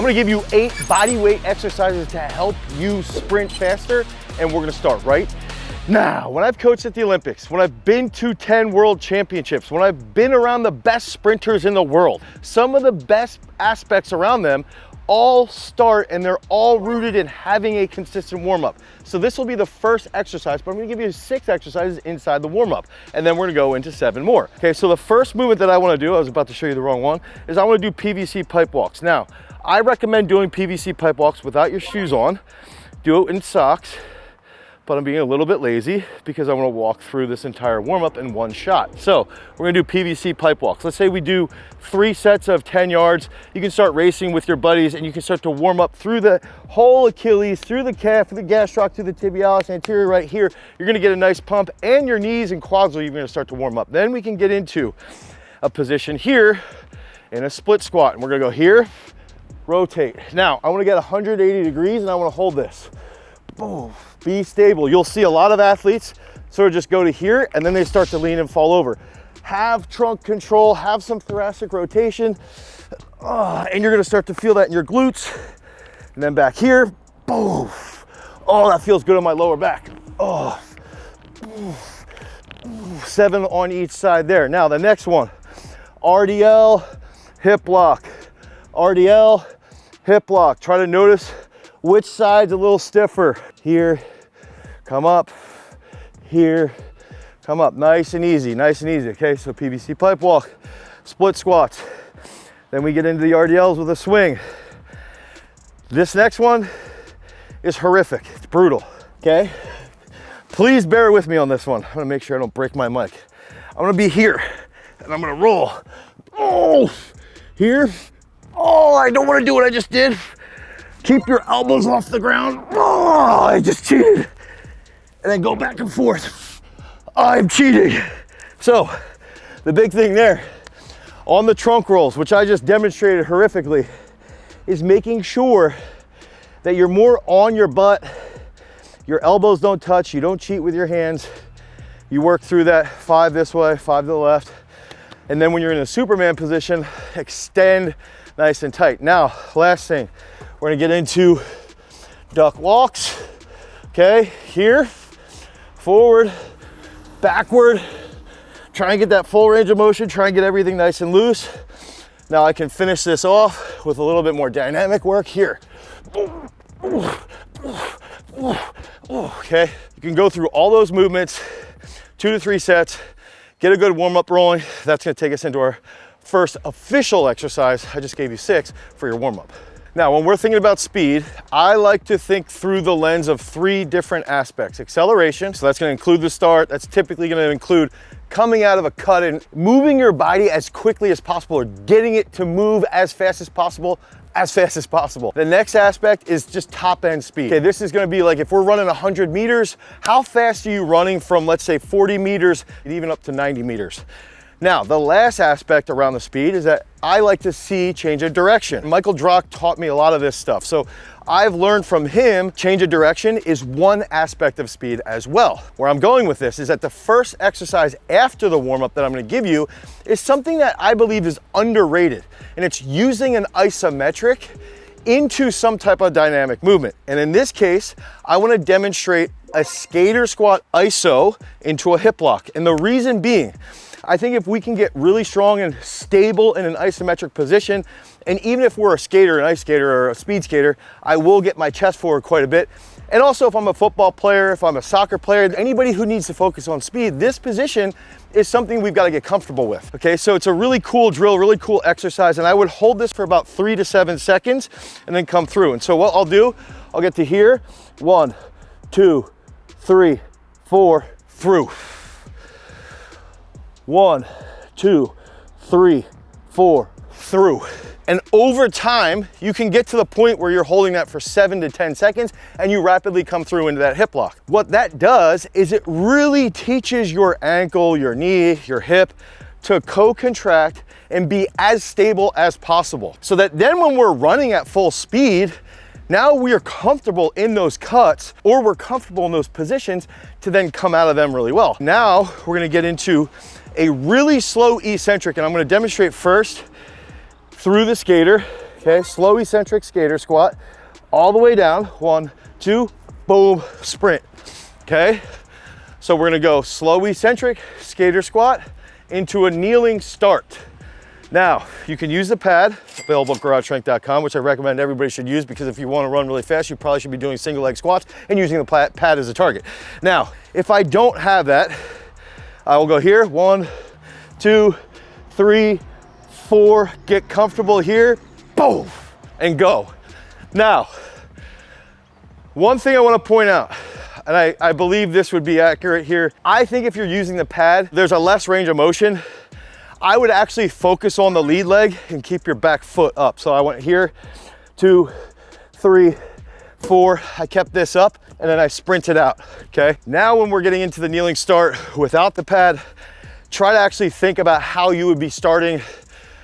I'm gonna give you 8 body weight exercises to help you sprint faster, and we're gonna start right now. When I've coached at the Olympics, when I've been to 10 world championships, when I've been around the best sprinters in the world, some of the best aspects around them all start and they're all rooted in having a consistent warm-up. So this will be the first exercise, but I'm gonna give you 6 exercises inside the warm-up, and then we're gonna go into 7 more. Okay, so the first movement that I wanna do, I was about to show you the wrong one, is I wanna do PVC pipe walks. Now, I recommend doing PVC pipe walks without your shoes on. Do it in socks, but I'm being a little bit lazy because I want to walk through this entire warm-up in one shot. So we're gonna do PVC pipe walks. Let's say we do 3 sets of 10 yards. You can start racing with your buddies and you can start to warm up through the whole Achilles, through the calf, through the gastroc, through the tibialis anterior right here. You're gonna get a nice pump, and your knees and quads are even gonna start to warm up. Then we can get into a position here in a split squat, and we're gonna go here, rotate. Now, I wanna get 180 degrees and I wanna hold this. Boom. Be stable. You'll see a lot of athletes sort of just go to here and then they start to lean and fall over. Have trunk control, have some thoracic rotation, and you're gonna start to feel that in your glutes. And then back here, boom. Oh, that feels good on my lower back. Oh, 7 on each side there. Now the next one, RDL, hip lock. RDL, hip lock. Try to notice which side's a little stiffer. Here, come up, here, come up. Nice and easy, nice and easy. Okay, so PVC pipe walk, split squats. Then we get into the RDLs with a swing. This next one is horrific, it's brutal, okay? Please bear with me on this one. I'm gonna make sure I don't break my mic. I'm gonna be here, and I'm gonna roll. Oh, here. Oh, I don't wanna do what I just did. Keep your elbows off the ground. Oh, I just cheated. And then go back and forth. I'm cheating. So, the big thing there, on the trunk rolls, which I just demonstrated horrifically, is making sure that you're more on your butt, your elbows don't touch, you don't cheat with your hands. You work through that 5 this way, 5 to the left. And then when you're in a Superman position, extend nice and tight. Now, last thing, we're gonna get into duck walks. Okay, here, forward, backward. Try and get that full range of motion, try and get everything nice and loose. Now I can finish this off with a little bit more dynamic work here. Okay, you can go through all those movements, 2 to 3 sets, get a good warm up rolling. That's gonna take us into our first official exercise. I just gave you 6 for your warm up. Now, when we're thinking about speed, I like to think through the lens of 3 different aspects. Acceleration, so that's gonna include the start. That's typically gonna include coming out of a cut and moving your body as quickly as possible, or getting it to move as fast as possible, as fast as possible. The next aspect is just top end speed. Okay, this is gonna be like if we're running 100 meters, how fast are you running from, let's say, 40 meters, and even up to 90 meters? Now, the last aspect around the speed is that I like to see change of direction. Michael Drock taught me a lot of this stuff. So I've learned from him, change of direction is one aspect of speed as well. Where I'm going with this is that the first exercise after the warm-up that I'm gonna give you is something that I believe is underrated. And it's using an isometric into some type of dynamic movement. And in this case, I wanna demonstrate a skater squat iso into a hip lock. And the reason being, I think if we can get really strong and stable in an isometric position, and even if we're a skater, an ice skater, or a speed skater, I will get my chest forward quite a bit. And also if I'm a football player, if I'm a soccer player, anybody who needs to focus on speed, this position is something we've got to get comfortable with. Okay, so it's a really cool drill, really cool exercise, and I would hold this for about 3 to 7 seconds and then come through. And so what I'll do, I'll get to here, 1, 2, 3, 4, through. 1, 2, 3, 4, through. And over time, you can get to the point where you're holding that for 7 to 10 seconds and you rapidly come through into that hip lock. What that does is it really teaches your ankle, your knee, your hip to co-contract and be as stable as possible. So that then when we're running at full speed, now we are comfortable in those cuts, or we're comfortable in those positions to then come out of them really well. Now we're gonna get into a really slow eccentric, and I'm gonna demonstrate first through the skater, okay? Slow eccentric skater squat, all the way down. 1, 2, boom, sprint, okay? So we're gonna go slow eccentric skater squat into a kneeling start. Now, you can use the pad, available at garagestrength.com, which I recommend everybody should use, because if you wanna run really fast, you probably should be doing single leg squats and using the pad as a target. Now, if I don't have that, I will go here, 1, 2, 3, 4, get comfortable here, boom, and go. Now, one thing I wanna point out, and I believe this would be accurate here, I think if you're using the pad, there's a less range of motion. I would actually focus on the lead leg and keep your back foot up. So I went here, 2, 3, 4, I kept this up, and then I sprinted out, okay? Now when we're getting into the kneeling start without the pad, try to actually think about how you would be starting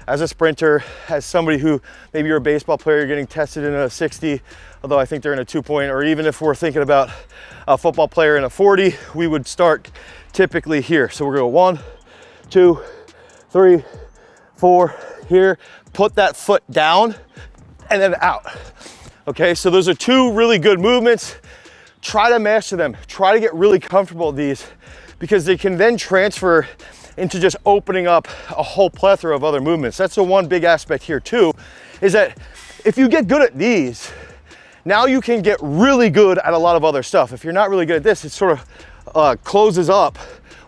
as a sprinter, as somebody who, maybe you're a baseball player, you're getting tested in a 60, although I think they're in a 2-point, or even if we're thinking about a football player in a 40, we would start typically here. So we're going 1, 2, 3, 4, here, put that foot down and then out. Okay, so those are 2 really good movements. Try to master them. Try to get really comfortable with these, because they can then transfer into just opening up a whole plethora of other movements. That's the one big aspect here too, is that if you get good at these, now you can get really good at a lot of other stuff. If you're not really good at this, it sort of closes up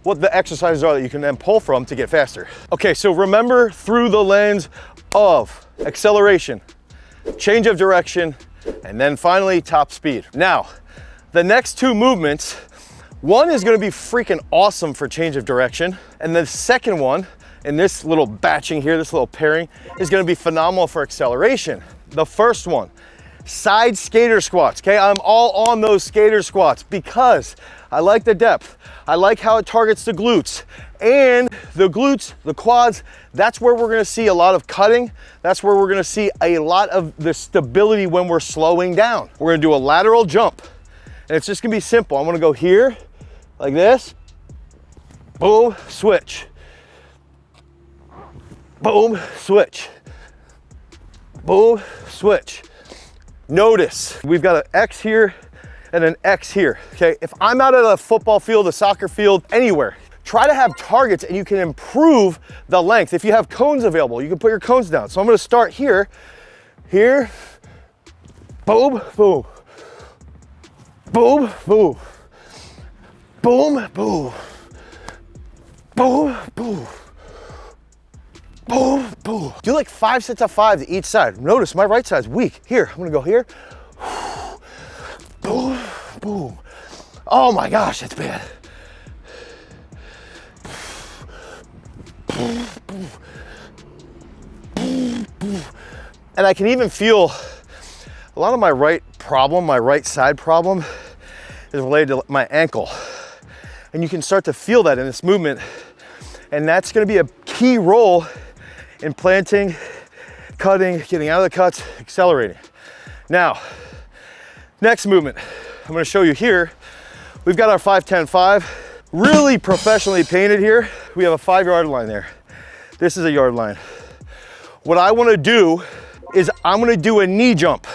what the exercises are that you can then pull from to get faster. Okay, so remember through the lens of acceleration, change of direction, and then finally top speed. Now, the next 2 movements, one is gonna be freaking awesome for change of direction, and the second one, in this little batching here, this little pairing, is gonna be phenomenal for acceleration. The first one, side skater squats, okay? I'm all on those skater squats because I like the depth. I like how it targets the glutes, and the glutes, the quads, that's where we're gonna see a lot of cutting. That's where we're gonna see a lot of the stability when we're slowing down. We're gonna do a lateral jump, and it's just gonna be simple. I'm gonna go here, like this, boom, switch, boom, switch, boom, switch. Notice, we've got an X here and an X here, okay? If I'm out at a football field, a soccer field, anywhere, try to have targets and you can improve the length. If you have cones available, you can put your cones down. So I'm gonna start here, boom, boom, boom, boom, boom, boom, boom, boom, boom, boom. Do like 5 sets of 5 to each side. Notice my right side's weak. Here, I'm gonna go here. Boom, boom. Oh my gosh, that's bad. And I can even feel a lot of my right side problem is related to my ankle. And you can start to feel that in this movement. And that's gonna be a key role in planting, cutting, getting out of the cuts, accelerating. Now, next movement, I'm gonna show you here. We've got our 5-10-5, really professionally painted here. We have a 5-yard line there. This is a yard line. What I wanna do is I'm gonna do a knee jump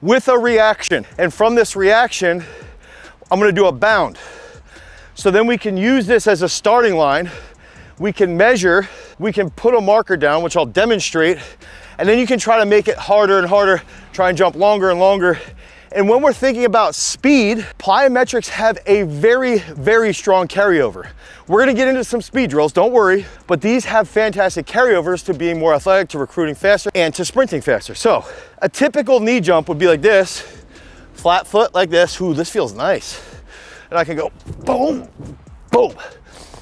with a reaction. And from this reaction, I'm gonna do a bound. So then we can use this as a starting line. We can measure, we can put a marker down, which I'll demonstrate, and then you can try to make it harder and harder, try and jump longer and longer. And when we're thinking about speed, plyometrics have a very, very strong carryover. We're gonna get into some speed drills, don't worry, but these have fantastic carryovers to being more athletic, to recruiting faster, and to sprinting faster. So a typical knee jump would be like this, flat foot like this. Ooh, this feels nice. And I can go boom, boom,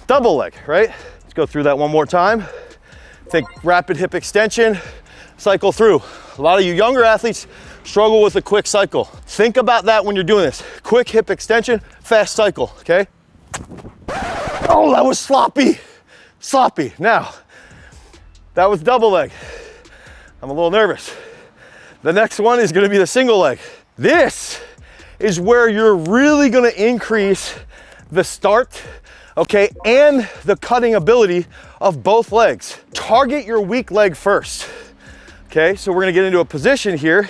double leg, right? Let's go through that one more time. Think rapid hip extension, cycle through. A lot of you younger athletes struggle with a quick cycle. Think about that when you're doing this. Quick hip extension, fast cycle, okay? Oh, that was sloppy, sloppy. Now, that was double leg. I'm a little nervous. The next one is gonna be the single leg. This is where you're really gonna increase the start, okay, and the cutting ability of both legs. Target your weak leg first, Okay, so we're gonna get into a position here,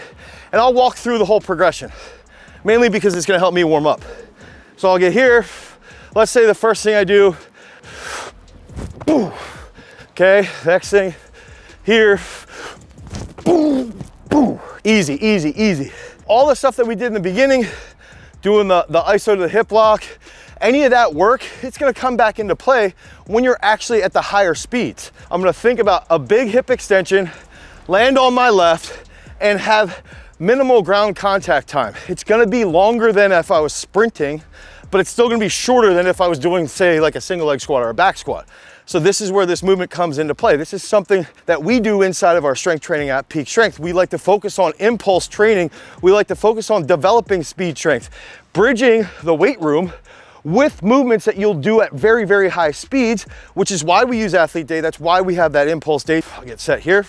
and I'll walk through the whole progression, mainly because it's gonna help me warm up. So I'll get here. Let's say the first thing I do, boom. Okay, next thing here, boom, boom. Easy, easy, easy. All the stuff that we did in the beginning, doing the iso to the hip lock, any of that work, it's gonna come back into play when you're actually at the higher speeds. I'm gonna think about a big hip extension, land on my left, and have minimal ground contact time. It's gonna be longer than if I was sprinting, but it's still gonna be shorter than if I was doing, say, like a single leg squat or a back squat. So this is where this movement comes into play. This is something that we do inside of our strength training at Peak Strength. We like to focus on impulse training. We like to focus on developing speed strength, bridging the weight room with movements that you'll do at very, very high speeds, which is why we use Athlete Day. That's why we have that impulse day. I'll get set here.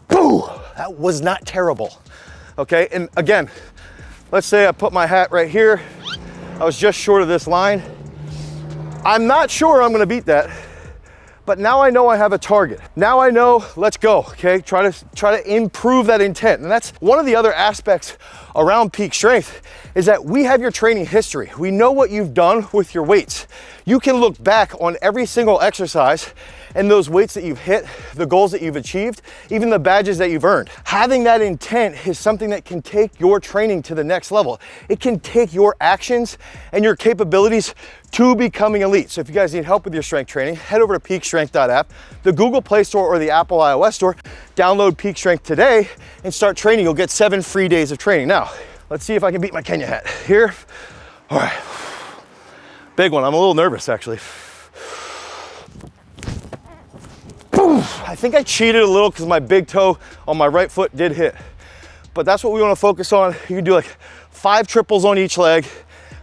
Boo! That was not terrible. Okay, and again, let's say I put my hat right here. I was just short of this line. I'm not sure I'm gonna beat that, but now I know I have a target. Now I know, let's go, okay? Try to improve that intent. And that's one of the other aspects around Peak Strength, is that we have your training history. We know what you've done with your weights. You can look back on every single exercise and those weights that you've hit, the goals that you've achieved, even the badges that you've earned. Having that intent is something that can take your training to the next level. It can take your actions and your capabilities to becoming elite. So if you guys need help with your strength training, head over to peakstrength.app, the Google Play Store or the Apple iOS Store, download Peak Strength today and start training. You'll get 7 free days of training. Now, let's see if I can beat my Kenya hat. Here, all right. Big one, I'm a little nervous actually. I think I cheated a little because my big toe on my right foot did hit. But that's what we want to focus on. You can do like 5 triples on each leg.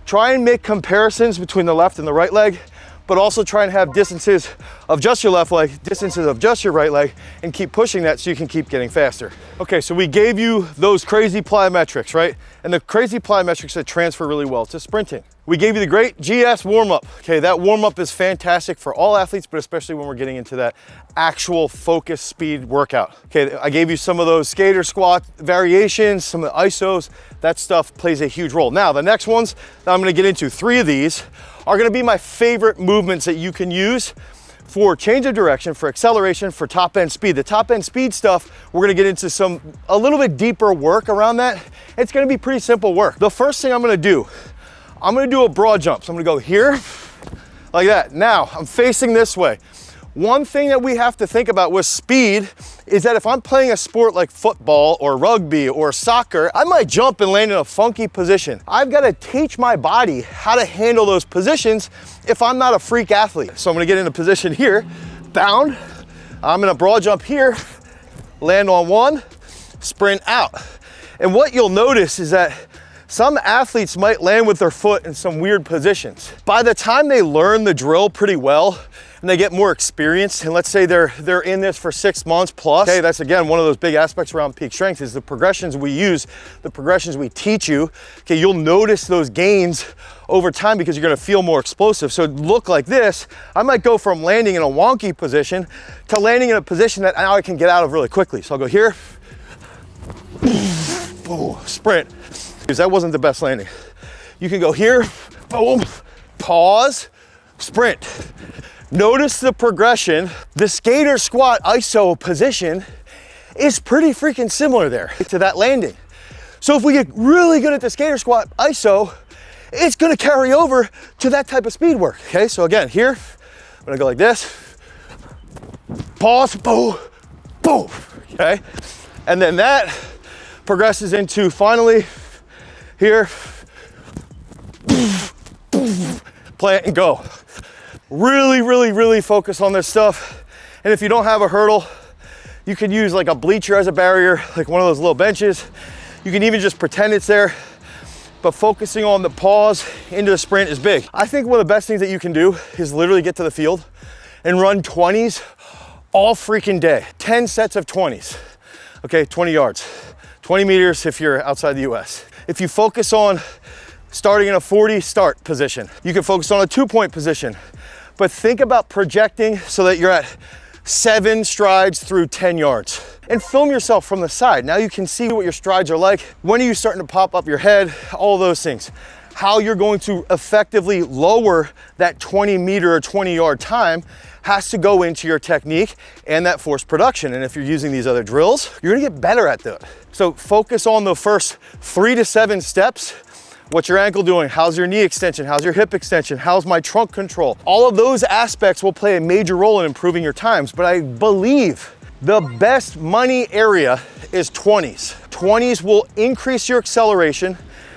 Try and make comparisons between the left and the right leg, but also try and have distances of just your left leg, distances of just your right leg, and keep pushing that so you can keep getting faster. Okay, so we gave you those crazy plyometrics, right? And the crazy plyometrics that transfer really well to sprinting. We gave you the great GS warm-up. Okay, that warm-up is fantastic for all athletes, but especially when we're getting into that actual focus speed workout. Okay, I gave you some of those skater squat variations, some of the isos. That stuff plays a huge role. Now, the next ones that I'm gonna get into, 3 of these, are gonna be my favorite movements that you can use for change of direction, for acceleration, for top end speed. The top end speed stuff, we're gonna get into a little bit deeper work around that. It's gonna be pretty simple work. The first thing I'm gonna do a broad jump. So I'm gonna go here, like that. Now, I'm facing this way. One thing that we have to think about with speed is that if I'm playing a sport like football or rugby or soccer, I might jump and land in a funky position. I've got to teach my body how to handle those positions if I'm not a freak athlete. So I'm gonna get in a position here, bound. I'm in a broad jump here, land on one, sprint out. And what you'll notice is that some athletes might land with their foot in some weird positions. By the time they learn the drill pretty well and they get more experience, and let's say they're in this for 6 months plus, okay, that's again one of those big aspects around Peak Strength is the progressions we use, the progressions we teach you. Okay, you'll notice those gains over time because you're gonna feel more explosive. So look like this, I might go from landing in a wonky position to landing in a position that now I can get out of really quickly. So I'll go here, boom, sprint. Because that wasn't the best landing. You can go here, boom, pause, sprint. Notice the progression. The skater squat iso position is pretty freaking similar there to that landing. So if we get really good at the skater squat iso, it's gonna carry over to that type of speed work. Okay, so again, here, I'm gonna go like this, pause, boom, boom, okay? And then that progresses into finally, here, play it and go. Really, really, really focus on this stuff. And if you don't have a hurdle, you can use like a bleacher as a barrier, like one of those little benches. You can even just pretend it's there, but focusing on the pause into the sprint is big. I think one of the best things that you can do is literally get to the field and run 20s all freaking day. 10 sets of 20s, okay, 20 yards, 20 meters if you're outside the US. If you focus on starting in a 40 start position, you can focus on a 2-point position, but think about projecting so that you're at 7 strides through 10 yards. And film yourself from the side. Now you can see what your strides are like. When are you starting to pop up your head? All of those things. How you're going to effectively lower that 20 meter or 20 yard time has to go into your technique and that force production. And if you're using these other drills, you're gonna get better at that. So focus on the first 3 to 7 steps. What's your ankle doing? How's your knee extension? How's your hip extension? How's my trunk control? All of those aspects will play a major role in improving your times, but I believe the best money area is 20s. 20s will increase your acceleration.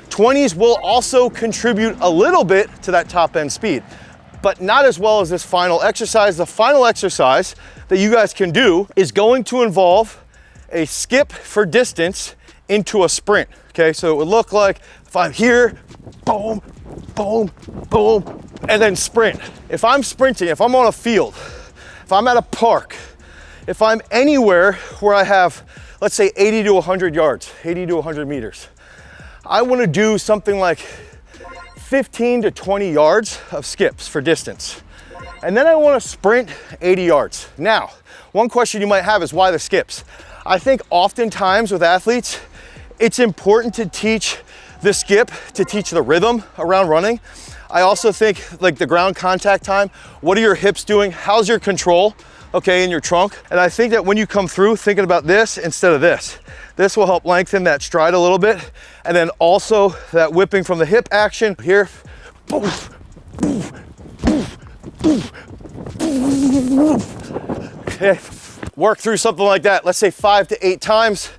20s will also contribute a little bit to that top end speed, but not as well as this final exercise. The final exercise that you guys can do is going to involve a skip for distance into a sprint. Okay, so it would look like if I'm here, boom, boom, boom, and then sprint. If I'm sprinting, if I'm on a field, if I'm at a park, if I'm anywhere where I have, let's say 80 to 100 yards, 80 to 100 meters, I want to do something like 15 to 20 yards of skips for distance. And then I want to sprint 80 yards. Now, one question you might have is why the skips? I think oftentimes with athletes, it's important to teach the skip, to teach the rhythm around running. I also think like the ground contact time, what are your hips doing? How's your control, okay, in your trunk? And I think that when you come through thinking about this instead of this will help lengthen that stride a little bit. And then also that whipping from the hip action here. Okay, work through something like that. Let's say 5 to 8 times.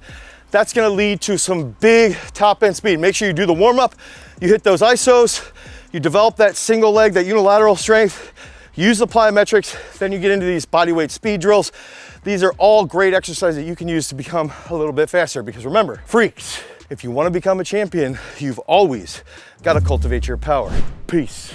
That's gonna lead to some big top end speed. Make sure you do the warm up, you hit those isos, you develop that single leg, that unilateral strength, use the plyometrics, then you get into these bodyweight speed drills. These are all great exercises that you can use to become a little bit faster, because remember, freaks, if you wanna become a champion, you've always gotta cultivate your power. Peace.